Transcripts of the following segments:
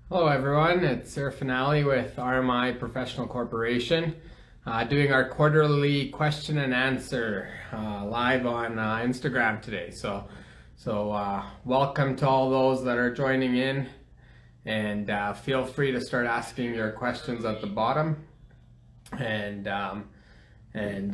Hello everyone, it's Irfanali with RMI Professional Corporation, doing our quarterly question and answer live on Instagram today. So welcome to all those that are joining in, and feel free to start asking your questions at the bottom. And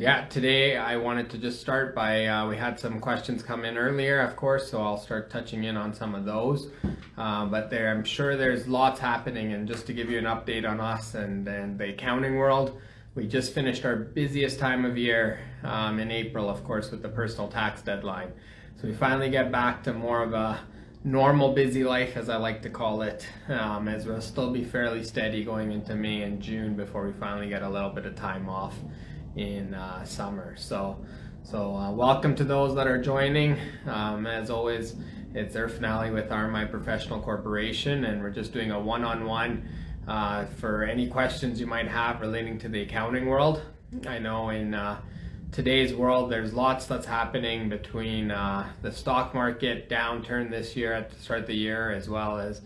yeah, today I wanted to just start by, we had some questions come in earlier, of course, so I'll start touching in on some of those. But I'm sure there's lots happening, and just to give you an update on us and the accounting world, we just finished our busiest time of year in April, of course, with the personal tax deadline. So we finally get back to more of a normal busy life, as I like to call it, as we'll still be fairly steady going into May and June before we finally get a little bit of time off in summer. So welcome to those that are joining. As always, it's Irfanali with RMI Professional Corporation, and we're just doing a one-on-one for any questions you might have relating to the accounting world. I know in today's world there's lots that's happening between the stock market downturn this year at the start of the year, as well as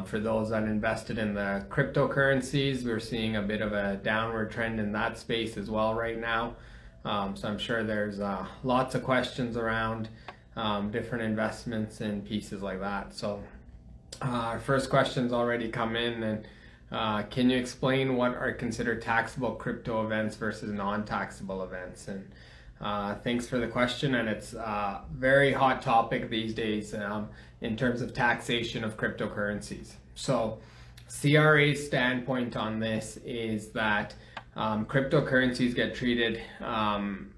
for those that invested in the cryptocurrencies. We're seeing a bit of a downward trend in that space as well right now. So I'm sure there's lots of questions around different investments and pieces like that. So our first question's already come in, and can you explain what are considered taxable crypto events versus non-taxable events? And thanks for the question, and it's a very hot topic these days in terms of taxation of cryptocurrencies. So CRA's standpoint on this is that cryptocurrencies get treated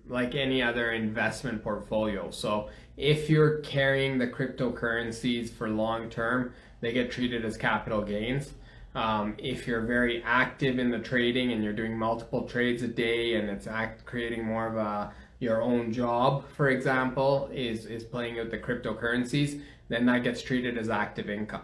like any other investment portfolio. So if you're carrying the cryptocurrencies for long term, they get treated as capital gains. If you're very active in the trading and you're doing multiple trades a day, and it's creating more of your own job, for example, is playing out the cryptocurrencies, then that gets treated as active income.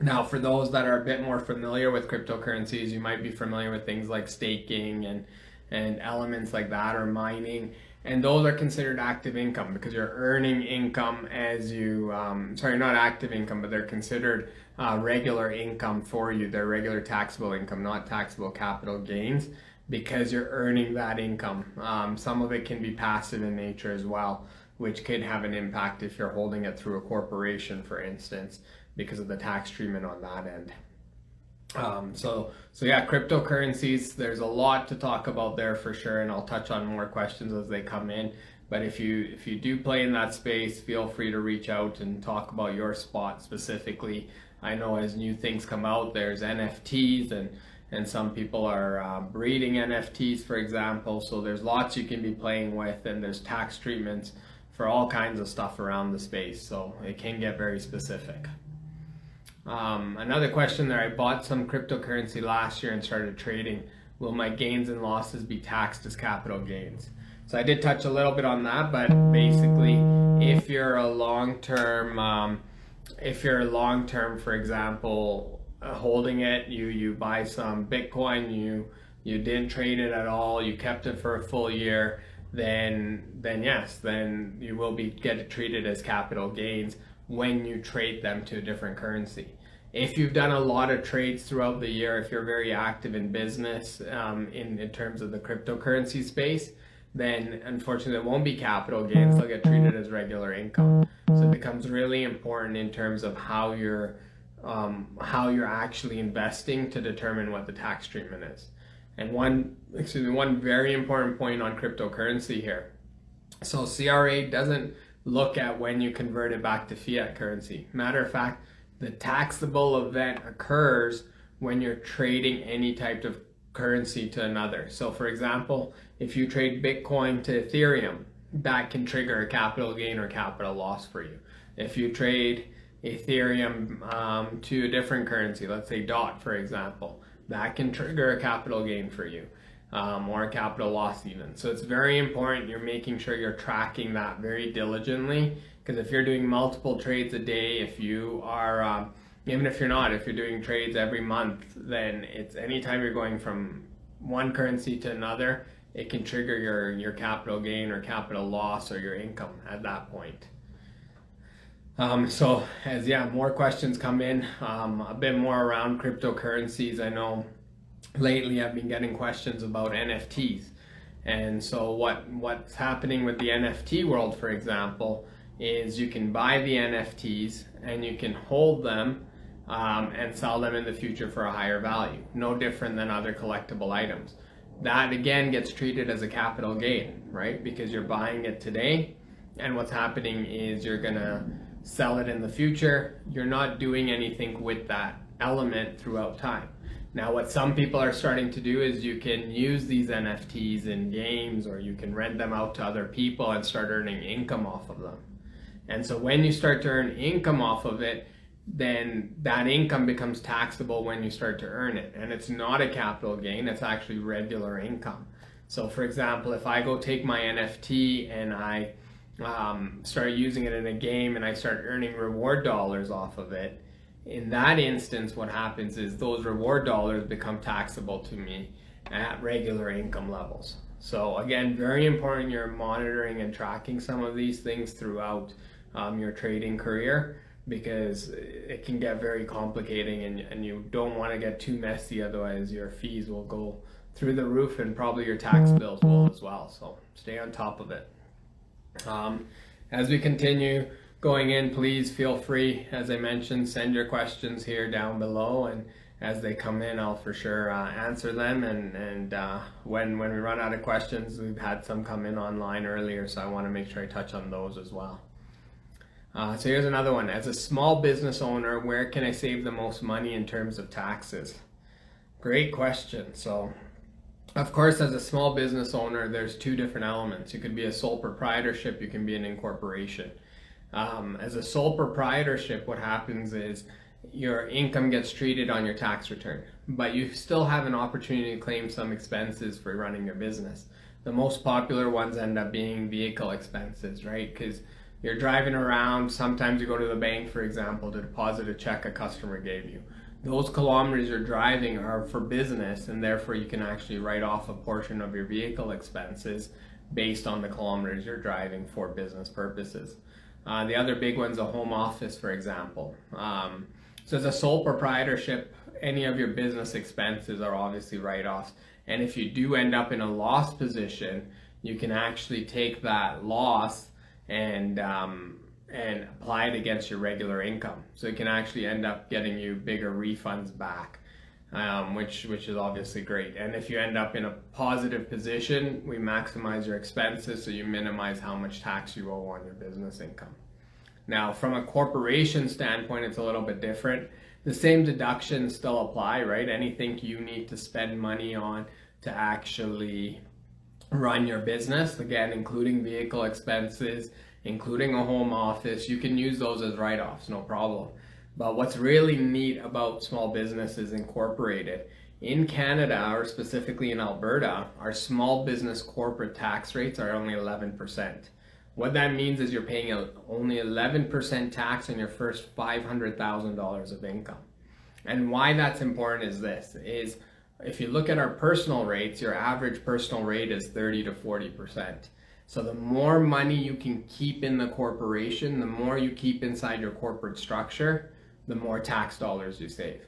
Now, for those that are a bit more familiar with cryptocurrencies, you might be familiar with things like staking and elements like that, or mining, and those are considered active income because you're earning income as you, sorry, not active income, but they're considered regular income for you. They're regular taxable income, not taxable capital gains, because you're earning that income. Some of it can be passive in nature as well, which could have an impact if you're holding it through a corporation, for instance, because of the tax treatment on that end. So yeah, cryptocurrencies, there's a lot to talk about there for sure, and I'll touch on more questions as they come in. But if you do play in that space, feel free to reach out and talk about your spot specifically. I know as new things come out, there's NFTs, and some people are breeding NFTs, for example. So there's lots you can be playing with, and there's tax treatments for all kinds of stuff around the space. So it can get very specific. Another question there, I bought some cryptocurrency last year and started trading. Will my gains and losses be taxed as capital gains? So I did touch a little bit on that, but basically if you're a long-term, for example, holding it, you buy some Bitcoin, you didn't trade it at all, you kept it for a full year, then yes, then you will get it treated as capital gains when you trade them to a different currency. If you've done a lot of trades throughout the year, if you're very active in business in terms of the cryptocurrency space, then unfortunately it won't be capital gains. They'll get treated as regular income. So it becomes really important in terms of how you're actually investing to determine what the tax treatment is. And one very important point on cryptocurrency here. So CRA doesn't look at when you convert it back to fiat currency. Matter of fact, the taxable event occurs when you're trading any type of currency to another. So for example, if you trade Bitcoin to Ethereum, that can trigger a capital gain or capital loss for you. If you trade Ethereum to a different currency, let's say DOT, for example, that can trigger a capital gain for you. Or a capital loss even. So it's very important you're making sure you're tracking that very diligently, because if you're doing multiple trades a day, if you are, even if you're not, if you're doing trades every month, then it's anytime you're going from one currency to another, it can trigger your capital gain or capital loss or your income at that point. So as more questions come in, a bit more around cryptocurrencies. I know lately I've been getting questions about NFTs. And so what's happening with the NFT world, for example, is you can buy the NFTs and you can hold them and sell them in the future for a higher value. No different than other collectible items. That again gets treated as a capital gain, right? Because you're buying it today, and what's happening is you're gonna sell it in the future. You're not doing anything with that element throughout time. Now, what some people are starting to do is you can use these NFTs in games, or you can rent them out to other people and start earning income off of them. And so when you start to earn income off of it, then that income becomes taxable when you start to earn it. And it's not a capital gain, it's actually regular income. So for example, if I go take my NFT and I start using it in a game and I start earning reward dollars off of it, in that instance, what happens is those reward dollars become taxable to me at regular income levels. So again, very important you're monitoring and tracking some of these things throughout your trading career, because it can get very complicating, and you don't want to get too messy, otherwise your fees will go through the roof and probably your tax bills will as well. So stay on top of it. As we continue going in, please feel free, as I mentioned, send your questions here down below, and as they come in, I'll for sure answer them. And when we run out of questions, we've had some come in online earlier, so I want to make sure I touch on those as well. So here's another one. As a small business owner, where can I save the most money in terms of taxes? Great question. So of course, as a small business owner, there's two different elements. You could be a sole proprietorship, you can be an incorporation. As a sole proprietorship, what happens is your income gets treated on your tax return, but you still have an opportunity to claim some expenses for running your business. The most popular ones end up being vehicle expenses, right? Because you're driving around, sometimes you go to the bank, for example, to deposit a check a customer gave you. Those kilometers you're driving are for business, and therefore you can actually write off a portion of your vehicle expenses based on the kilometers you're driving for business purposes. The other big one's a home office, for example. So as a sole proprietorship, any of your business expenses are obviously write-offs. And if you do end up in a loss position, you can actually take that loss and apply it against your regular income. So it can actually end up getting you bigger refunds back, which is obviously great. And if you end up in a positive position, we maximize your expenses so you minimize how much tax you owe on your business income. Now, from a corporation standpoint, it's a little bit different. The same deductions still apply, right? Anything you need to spend money on to actually run your business, again, including vehicle expenses, including a home office, you can use those as write-offs, no problem. But what's really neat about small businesses incorporated, in Canada, or specifically in Alberta, our small business corporate tax rates are only 11%. What that means is you're paying only 11% tax on your first $500,000 of income. And why that's important is this, is if you look at our personal rates, your average personal rate is 30 to 40%. So the more money you can keep in the corporation, the more you keep inside your corporate structure, the more tax dollars you save.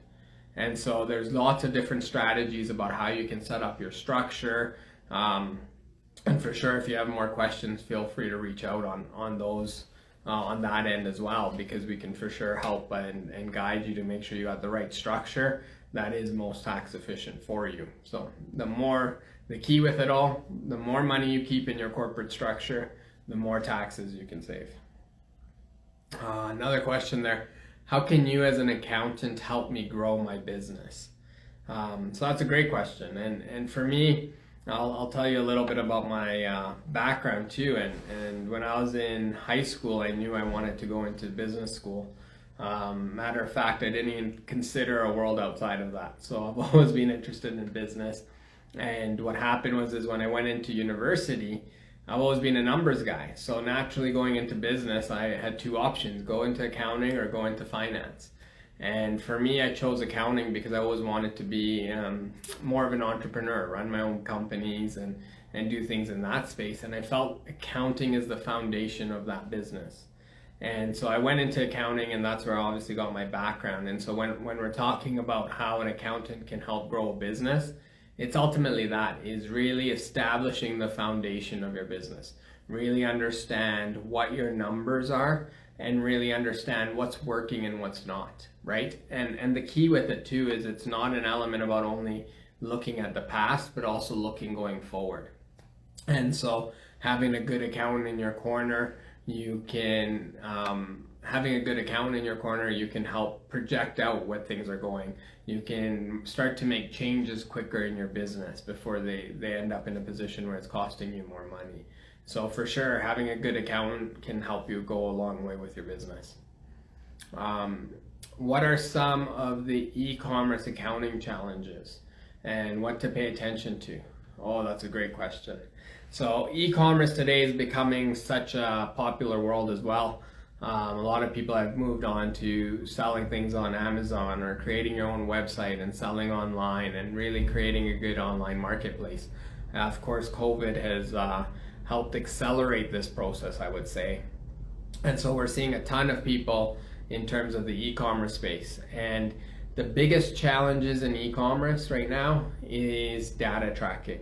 And so there's lots of different strategies about how you can set up your structure. And for sure, if you have more questions, feel free to reach out on those on that end as well, because we can for sure help and guide you to make sure you got the right structure that is most tax efficient for you. So the key with it all, the more money you keep in your corporate structure, the more taxes you can save. Another question there, how can you as an accountant help me grow my business? So that's a great question. And for me, I'll tell you a little bit about my background too. And when I was in high school, I knew I wanted to go into business school. Matter of fact, I didn't even consider a world outside of that. So I've always been interested in business. And what happened was when I went into university, I've always been a numbers guy. So naturally going into business, I had two options, go into accounting or go into finance. And for me, I chose accounting because I always wanted to be more of an entrepreneur, run my own companies and do things in that space. And I felt accounting is the foundation of that business. And so I went into accounting, and that's where I obviously got my background. And so when we're talking about how an accountant can help grow a business, it's ultimately that, is really establishing the foundation of your business. Really understand what your numbers are and really understand what's working and what's not, right? And the key with it too is it's not an element about only looking at the past, but also looking going forward. And so having a good accountant in your corner, you can having a good accountant in your corner, you can help project out what things are going. You can start to make changes quicker in your business before they end up in a position where it's costing you more money. So for sure, having a good accountant can help you go a long way with your business. What are some of the e-commerce accounting challenges and what to pay attention to? Oh, that's a great question. So e-commerce today is becoming such a popular world as well. A lot of people have moved on to selling things on Amazon or creating your own website and selling online and really creating a good online marketplace. Of course, COVID has helped accelerate this process, I would say. And so we're seeing a ton of people in terms of the e-commerce space. And the biggest challenges in e-commerce right now is data tracking.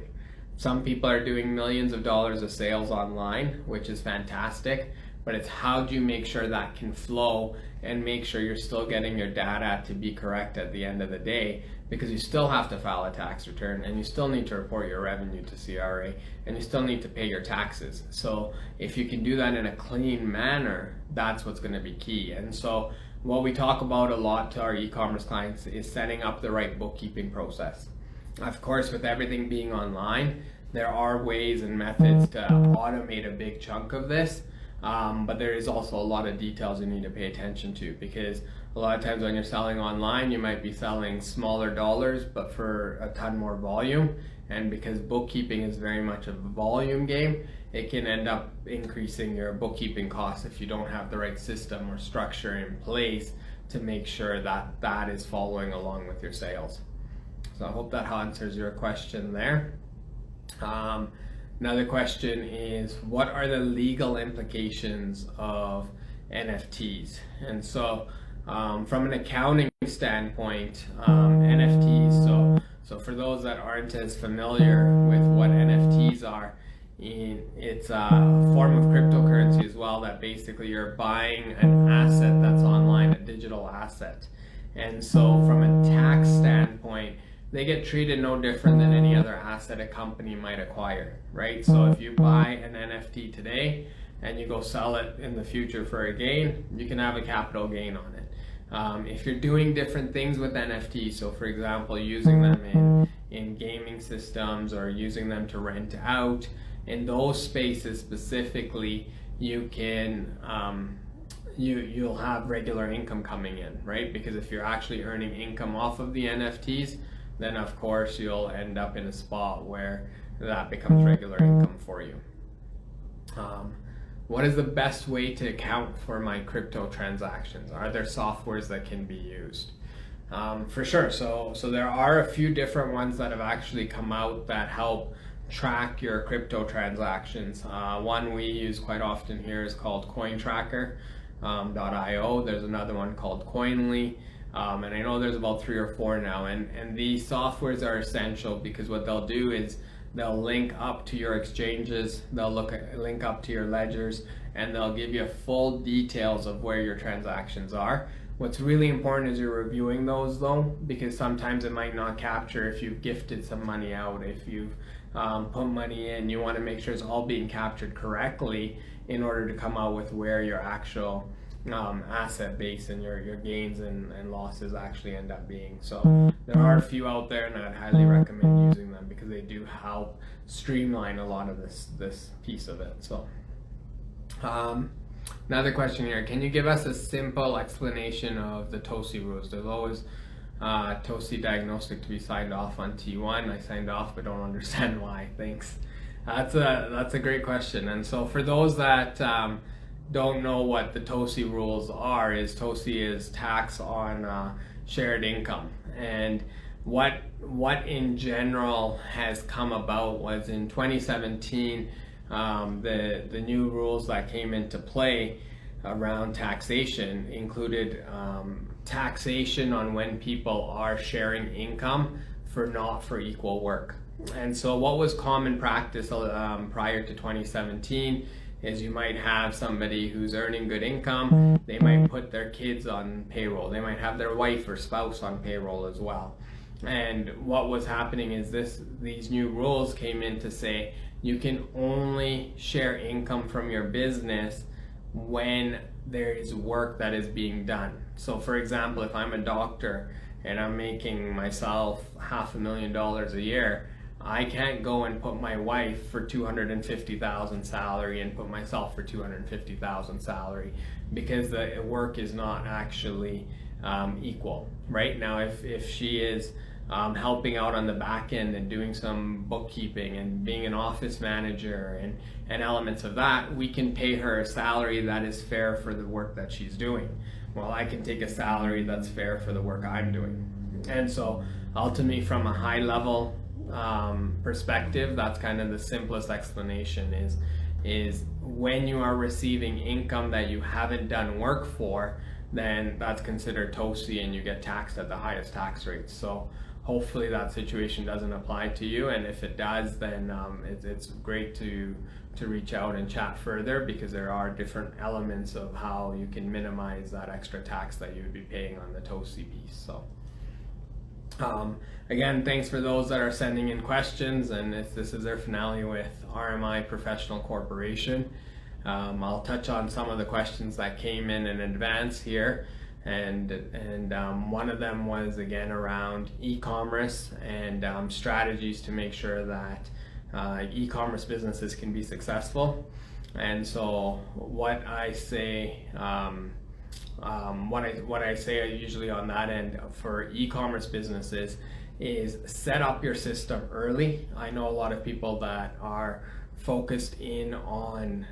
Some people are doing millions of dollars of sales online, which is fantastic, but it's how do you make sure that can flow and make sure you're still getting your data to be correct at the end of the day, because you still have to file a tax return and you still need to report your revenue to CRA and you still need to pay your taxes. So if you can do that in a clean manner, that's what's going to be key. And so what we talk about a lot to our e-commerce clients is setting up the right bookkeeping process. Of course, with everything being online, there are ways and methods to automate a big chunk of this, but there is also a lot of details you need to pay attention to, because a lot of times when you're selling online, you might be selling smaller dollars, but for a ton more volume. And because bookkeeping is very much a volume game, it can end up increasing your bookkeeping costs if you don't have the right system or structure in place to make sure that that is following along with your sales. So I hope that answers your question there. Another question is, what are the legal implications of NFTs? And so from an accounting standpoint, NFTs, so for those that aren't as familiar with what NFTs are, it's a form of cryptocurrency as well, that basically you're buying an asset that's online, a digital asset. And so from a tax standpoint, they get treated no different than any other asset a company might acquire, right? So if you buy an NFT today and you go sell it in the future for a gain, you can have a capital gain on it. If you're doing different things with NFTs, so for example, using them in gaming systems or using them to rent out, in those spaces specifically, you can you'll have regular income coming in, right? Because if you're actually earning income off of the NFTs, then of course you'll end up in a spot where that becomes regular income for you. What is the best way to account for my crypto transactions? Are there softwares that can be used? For sure. So there are a few different ones that have actually come out that help track your crypto transactions. One we use quite often here is called cointracker.io. There's another one called Coinly. And I know there's about 3 or 4 now, and these softwares are essential because what they'll do is they'll link up to your exchanges, they'll link up to your ledgers, and they'll give you full details of where your transactions are. What's really important is you're reviewing those though, because sometimes it might not capture if you've gifted some money out, if you've put money in. You want to make sure it's all being captured correctly in order to come out with where your actual asset base and your gains and losses actually end up being. So there are a few out there, and I'd highly recommend using them because they do help streamline a lot of this piece of it. So another question here, can you give us a simple explanation of the TOSI rules? There's always TOSI diagnostic to be signed off on T1. I signed off but don't understand why. Thanks. That's a great question. And so for those that don't know what the TOSI rules are, is TOSI is tax on shared income. And what in general has come about was in 2017, the new rules that came into play, around taxation included taxation on when people are sharing income for not for equal work. And so what was common practice prior to 2017 is you might have somebody who's earning good income, they might put their kids on payroll, they might have their wife or spouse on payroll as well. And what was happening is these new rules came in to say you can only share income from your business when there is work that is being done. So for example, if I'm a doctor and I'm making myself $500,000 a year, I can't go and put my wife for $250,000 salary and put myself for $250,000 salary, because the work is not actually equal. Right now, if she is helping out on the back end and doing some bookkeeping and being an office manager and elements of that, we can pay her a salary that is fair for the work that she's doing. Well, I can take a salary that's fair for the work I'm doing. And so ultimately, from a high level perspective, that's kind of the simplest explanation is when you are receiving income that you haven't done work for, then that's considered TOSI and you get taxed at the highest tax rates. So hopefully that situation doesn't apply to you, and if it does, then it's great to reach out and chat further, because there are different elements of how you can minimize that extra tax that you would be paying on the TOSI piece. So again, thanks for those that are sending in questions, and if this is Irfanali with RMI Professional Corporation. I'll touch on some of the questions that came in advance here, and one of them was again around e-commerce and strategies to make sure that e-commerce businesses can be successful. And so what I say what I say usually on that end for e-commerce businesses is set up your system early. I know a lot of people that are focused in on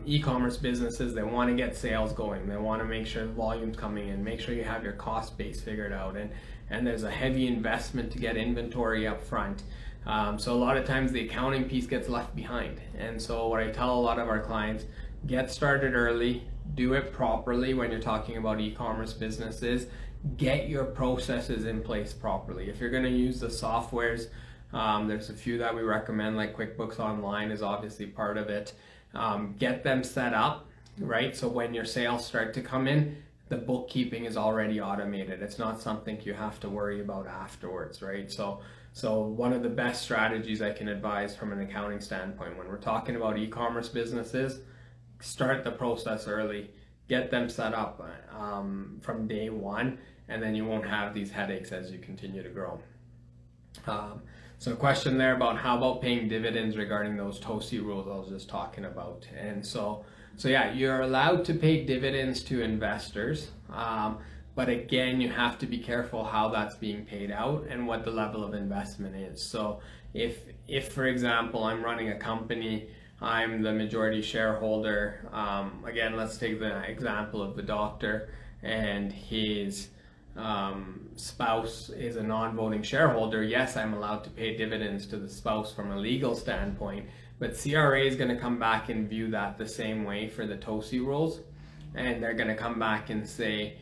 e-commerce businesses. They want to get sales going, they want to make sure the volume's coming in, make sure you have your cost base figured out, and there's a heavy investment to get inventory up front. So a lot of times the accounting piece gets left behind. And so what I tell a lot of our clients, get started early, do it properly. When you're talking about e-commerce businesses, get your processes in place properly. If you're going to use the softwares, there's a few that we recommend, like QuickBooks Online is obviously part of it. Get them set up, right? So when your sales start to come in, the bookkeeping is already automated. It's not something you have to worry about afterwards, right? So one of the best strategies I can advise from an accounting standpoint, when we're talking about e-commerce businesses, start the process early, get them set up from day one, and then you won't have these headaches as you continue to grow. So a question there about how about paying dividends regarding those TOSI rules I was just talking about. And so yeah, you're allowed to pay dividends to investors, but again, you have to be careful how that's being paid out and what the level of investment is. So if for example, I'm running a company, I'm the majority shareholder, again, let's take the example of the doctor, and his spouse is a non-voting shareholder. Yes, I'm allowed to pay dividends to the spouse from a legal standpoint, but CRA is going to come back and view that the same way for the TOSI rules, and they're going to come back and say,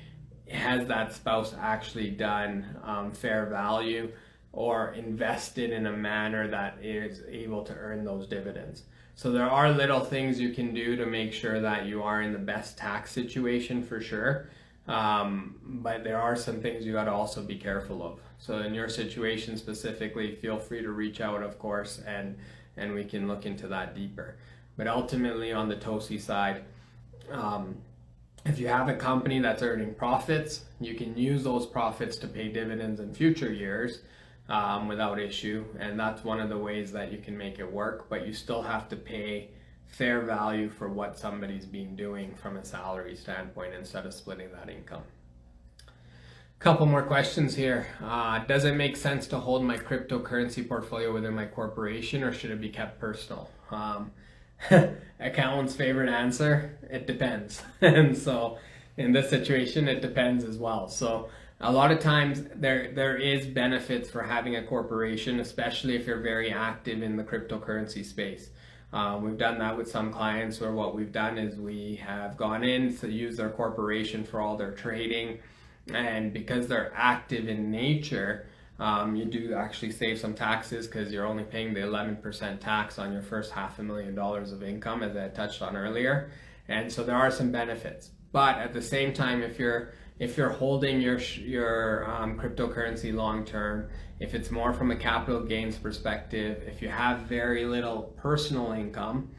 has that spouse actually done fair value or invested in a manner that is able to earn those dividends? So there are little things you can do to make sure that you are in the best tax situation for sure. But there are some things you got to also be careful of. So in your situation specifically, feel free to reach out, of course, and we can look into that deeper. But ultimately on the TOSI side, if you have a company that's earning profits, you can use those profits to pay dividends in future years without issue. And that's one of the ways that you can make it work, but you still have to pay fair value for what somebody's been doing from a salary standpoint instead of splitting that income. Couple more questions here. Does it make sense to hold my cryptocurrency portfolio within my corporation, or should it be kept personal? Accountant's favorite answer, it depends. And so in this situation, it depends as well. So a lot of times there is benefits for having a corporation, especially if you're very active in the cryptocurrency space. We've done that with some clients where what we've done is we have gone in to use their corporation for all their trading, and because they're active in nature, you do actually save some taxes because you're only paying the 11% tax on your first $500,000 of income, as I touched on earlier. And so there are some benefits. But at the same time, if you're holding your cryptocurrency long term, if it's more from a capital gains perspective, if you have very little personal income,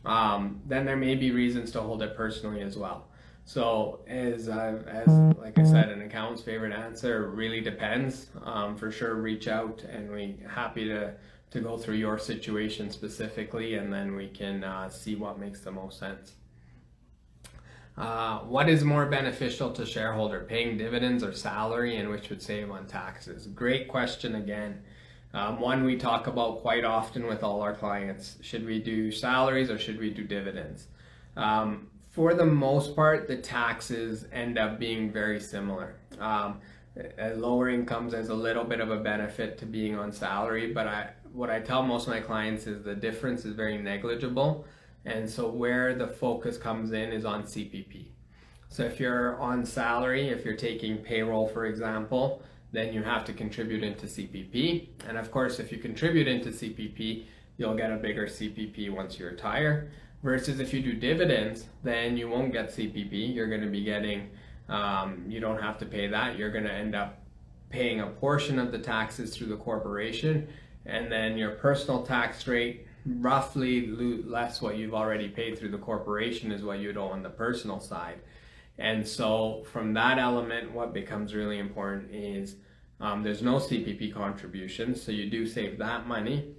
then there may be reasons to hold it personally as well. So as like I said, an accountant's favorite answer, really depends. For sure, reach out, and we're happy to go through your situation specifically, and then we can see what makes the most sense. What is more beneficial to shareholder, paying dividends or salary, and which would save on taxes? Great question again. One we talk about quite often with all our clients. Should we do salaries or should we do dividends? For the most part, the taxes end up being very similar. At lower incomes, there's a little bit of a benefit to being on salary, but what I tell most of my clients is the difference is very negligible. And so where the focus comes in is on CPP. So if you're on salary, if you're taking payroll, for example, then you have to contribute into CPP. And of course, if you contribute into CPP, you'll get a bigger CPP once you retire. Versus if you do dividends, then you won't get CPP. You're going to be getting, you don't have to pay that. You're going to end up paying a portion of the taxes through the corporation, and then your personal tax rate, roughly less what you've already paid through the corporation, is what you'd owe on the personal side. And so from that element, what becomes really important is there's no CPP contributions, so you do save that money.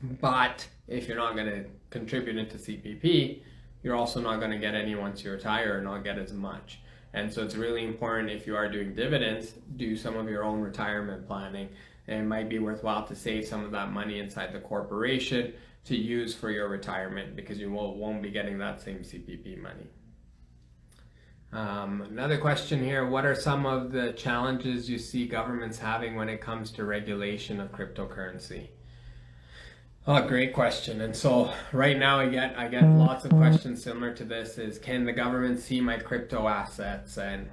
But if you're not going to contribute into CPP, you're also not going to get any once you retire, or not get as much. And so it's really important, if you are doing dividends, do some of your own retirement planning. And it might be worthwhile to save some of that money inside the corporation to use for your retirement, because you won't be getting that same CPP money. Another question here, what are some of the challenges you see governments having when it comes to regulation of cryptocurrency? Oh, great question. And so right now I get lots of questions similar to this, is can the government see my crypto assets, and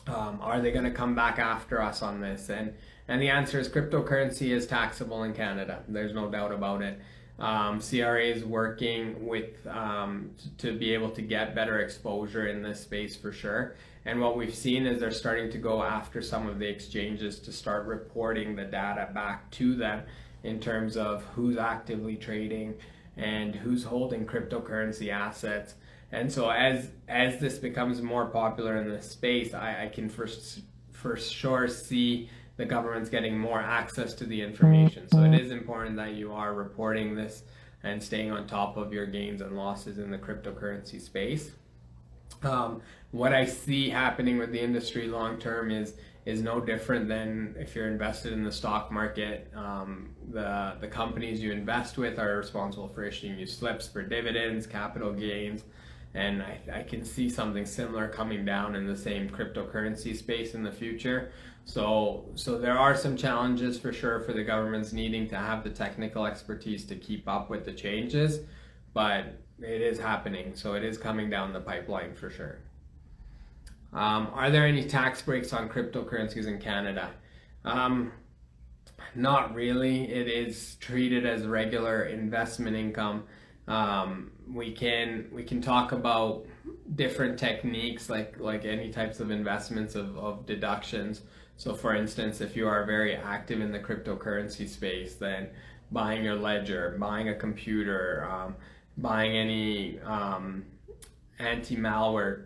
are they going to come back after us on this? And the answer is cryptocurrency is taxable in Canada. There's no doubt about it. CRA is working with to be able to get better exposure in this space for sure. And what we've seen is they're starting to go after some of the exchanges to start reporting the data back to them in terms of who's actively trading and who's holding cryptocurrency assets. And so as this becomes more popular in this space, I can for sure see the government's getting more access to the information. So it is important that you are reporting this and staying on top of your gains and losses in the cryptocurrency space. What I see happening with the industry long term is no different than if you're invested in the stock market. The companies you invest with are responsible for issuing you slips for dividends, capital gains, and I can see something similar coming down in the same cryptocurrency space in the future. So there are some challenges for sure for the governments needing to have the technical expertise to keep up with the changes, but it is happening. So it is coming down the pipeline for sure. Are there any tax breaks on cryptocurrencies in Canada? Not really. It is treated as regular investment income. We can talk about different techniques like any types of investments of deductions. So for instance, if you are very active in the cryptocurrency space, then buying your ledger, buying a computer, buying any anti-malware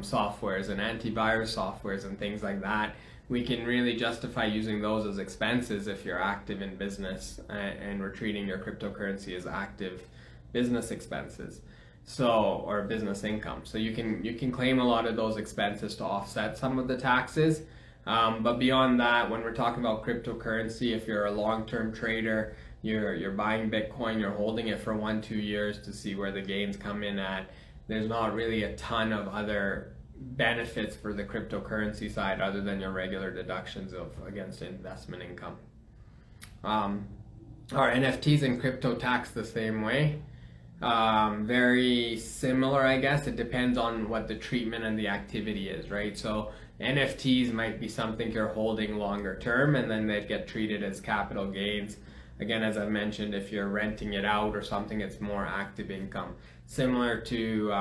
softwares and antivirus softwares and things like that, we can really justify using those as expenses if you're active in business, and we're treating your cryptocurrency as active business expenses, or business income. So you can claim a lot of those expenses to offset some of the taxes. But beyond that, when we're talking about cryptocurrency, if you're a long-term trader, you're buying Bitcoin, you're holding it for 1-2 years to see where the gains come in at, there's not really a ton of other benefits for the cryptocurrency side other than your regular deductions against investment income. Are NFTs and crypto taxed the same way? Very similar, I guess. It depends on what the treatment and the activity is, right? So NFTs might be something you're holding longer term, and then they get treated as capital gains. Again, as I mentioned, if you're renting it out or something, it's more active income. Similar to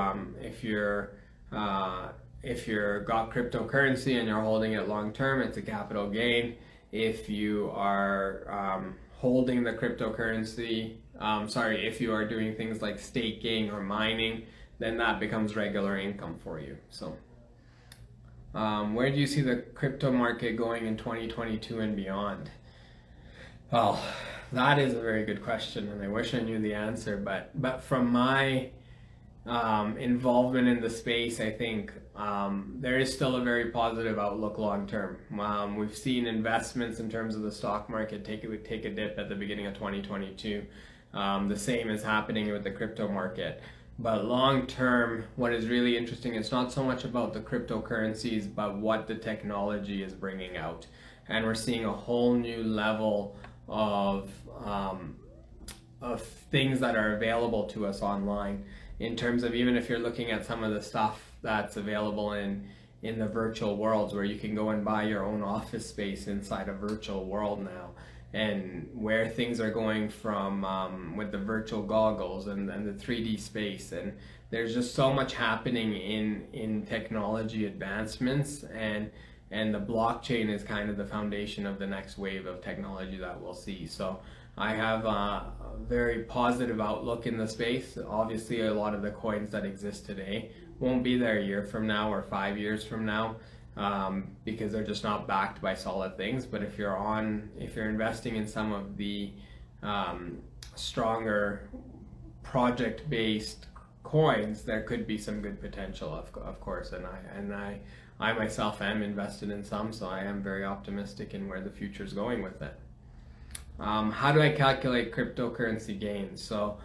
if you're got cryptocurrency and you're holding it long term, it's a capital gain. If you are holding the cryptocurrency, if you are doing things like staking or mining, then that becomes regular income for you. So where do you see the crypto market going in 2022 and beyond? Well, that is a very good question, and I wish I knew the answer, but from my involvement in the space, I think there is still a very positive outlook long term. We've seen investments in terms of the stock market take a dip at the beginning of 2022. The same is happening with the crypto market. But long term, what is really interesting is not so much about the cryptocurrencies, but what the technology is bringing out. And we're seeing a whole new level of things that are available to us online, in terms of even if you're looking at some of the stuff that's available in the virtual worlds, where you can go and buy your own office space inside a virtual world now, and where things are going from with the virtual goggles and the 3D space. And there's just so much happening in technology advancements, and the blockchain is kind of the foundation of the next wave of technology that we'll see. So I have a very positive outlook in the space. Obviously, a lot of the coins that exist today won't be there a year from now or 5 years from now, because they're just not backed by solid things. But if you're investing in some of the stronger project-based coins, there could be some good potential, of course. And I myself am invested in some, so I am very optimistic in where the future is going with it. How do I calculate cryptocurrency gains? So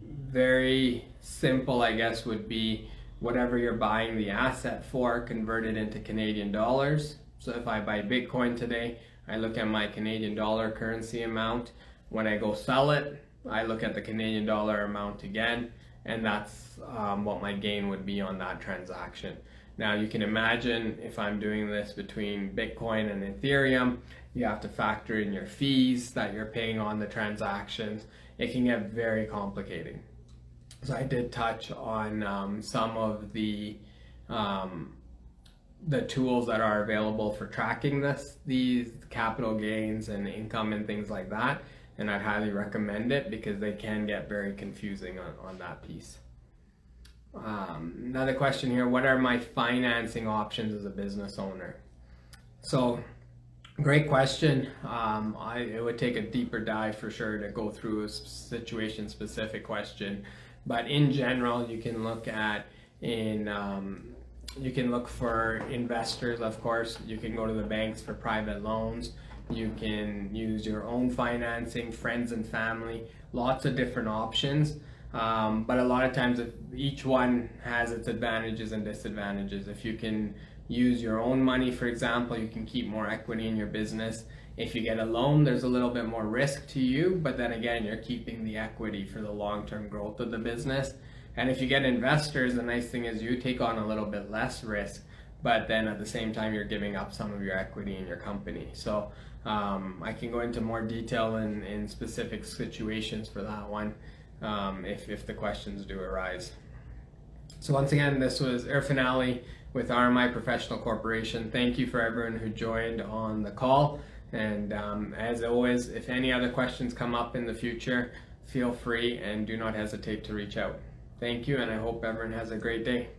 very simple, I guess, would be whatever you're buying the asset for, convert it into Canadian dollars. So if I buy Bitcoin today, I look at my Canadian dollar currency amount. When I go sell it, I look at the Canadian dollar amount again, and that's what my gain would be on that transaction. Now you can imagine if I'm doing this between Bitcoin and Ethereum, you have to factor in your fees that you're paying on the transactions. It can get very complicated. So I did touch on some of the tools that are available for tracking these capital gains and income and things like that, and I'd highly recommend it because they can get very confusing on that piece. Another question here: what are my financing options as a business owner? So great question. It would take a deeper dive for sure to go through a situation specific question, but in general, you can look for investors, of course. You can go to the banks for private loans. You can use your own financing, friends and family, lots of different options. But a lot of times each one has its advantages and disadvantages. If you can use your own money, for example, you can keep more equity in your business. If you get a loan, there's a little bit more risk to you, but then again, you're keeping the equity for the long-term growth of the business. And if you get investors, the nice thing is you take on a little bit less risk, but then at the same time, you're giving up some of your equity in your company. So I can go into more detail in specific situations for that one, if the questions do arise. So once again, this was Irfanali with RMI Professional Corporation. Thank you for everyone who joined on the call. And as always, if any other questions come up in the future, feel free and do not hesitate to reach out. Thank you, and I hope everyone has a great day.